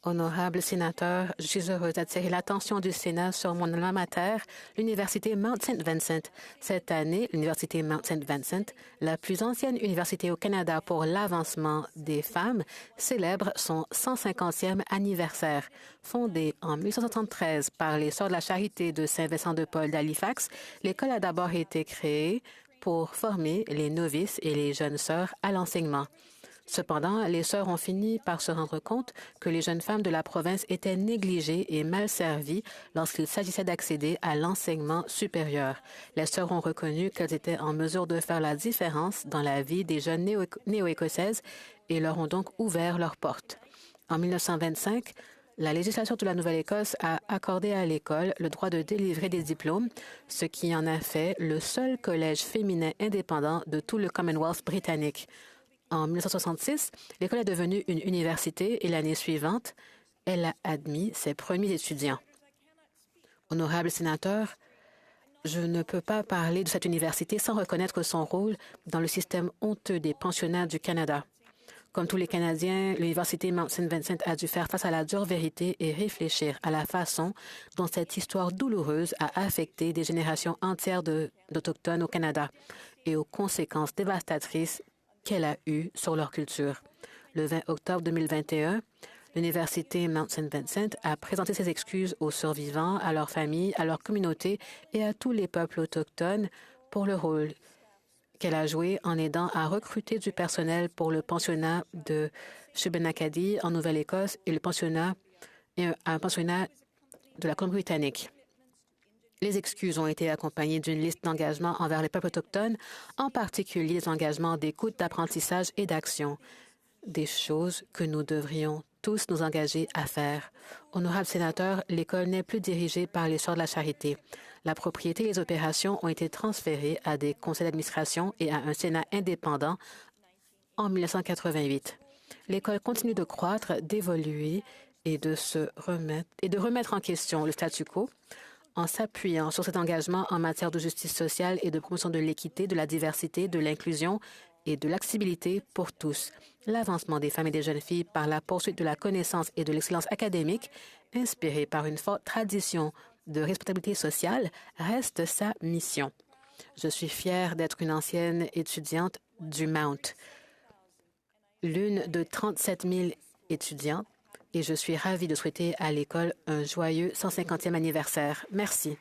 Honorable sénateur, je suis heureuse d'attirer l'attention du Sénat sur mon alma mater, l'Université Mount St. Vincent. Cette année, l'Université Mount St. Vincent, la plus ancienne université au Canada pour l'avancement des femmes, célèbre son 150e anniversaire. Fondée en 1873 par les Sœurs de la Charité de Saint-Vincent-de-Paul d'Halifax, l'école a d'abord été créée pour former les novices et les jeunes sœurs à l'enseignement. Cependant, les sœurs ont fini par se rendre compte que les jeunes femmes de la province étaient négligées et mal servies lorsqu'il s'agissait d'accéder à l'enseignement supérieur. Les sœurs ont reconnu qu'elles étaient en mesure de faire la différence dans la vie des jeunes néo-écossaises et leur ont donc ouvert leurs portes. En 1925, la législation de la Nouvelle-Écosse a accordé à l'école le droit de délivrer des diplômes, ce qui en a fait le seul collège féminin indépendant de tout le Commonwealth britannique. En 1966, l'école est devenue une université et l'année suivante, elle a admis ses premiers étudiants. Honorable sénateur, je ne peux pas parler de cette université sans reconnaître son rôle dans le système honteux des pensionnats du Canada. Comme tous les Canadiens, l'Université Mount St. Vincent a dû faire face à la dure vérité et réfléchir à la façon dont cette histoire douloureuse a affecté des générations entières d'Autochtones au Canada et aux conséquences dévastatrices qu'elle a eues sur leur culture. Le 20 octobre 2021, l'Université Mount St. Vincent a présenté ses excuses aux survivants, à leurs familles, à leur communauté et à tous les peuples autochtones pour le rôle qu'elle a joué en aidant à recruter du personnel pour le pensionnat de Shubenacadie en Nouvelle-Écosse et un pensionnat de la Colombie-Britannique. Les excuses ont été accompagnées d'une liste d'engagements envers les peuples autochtones, en particulier des engagements d'écoute, d'apprentissage et d'action, des choses que nous devrions tous nous engager à faire. Honorable sénateur, l'école n'est plus dirigée par les Sœurs de la Charité. La propriété et les opérations ont été transférées à des conseils d'administration et à un Sénat indépendant en 1988. L'école continue de croître, d'évoluer et de remettre en question le statu quo en s'appuyant sur cet engagement en matière de justice sociale et de promotion de l'équité, de la diversité, de l'inclusion et de l'accessibilité pour tous. L'avancement des femmes et des jeunes filles par la poursuite de la connaissance et de l'excellence académique, inspirée par une forte tradition de responsabilité sociale, reste sa mission. Je suis fière d'être une ancienne étudiante du Mount, l'une de 37 000 étudiantes, et je suis ravie de souhaiter à l'école un joyeux 150e anniversaire. Merci.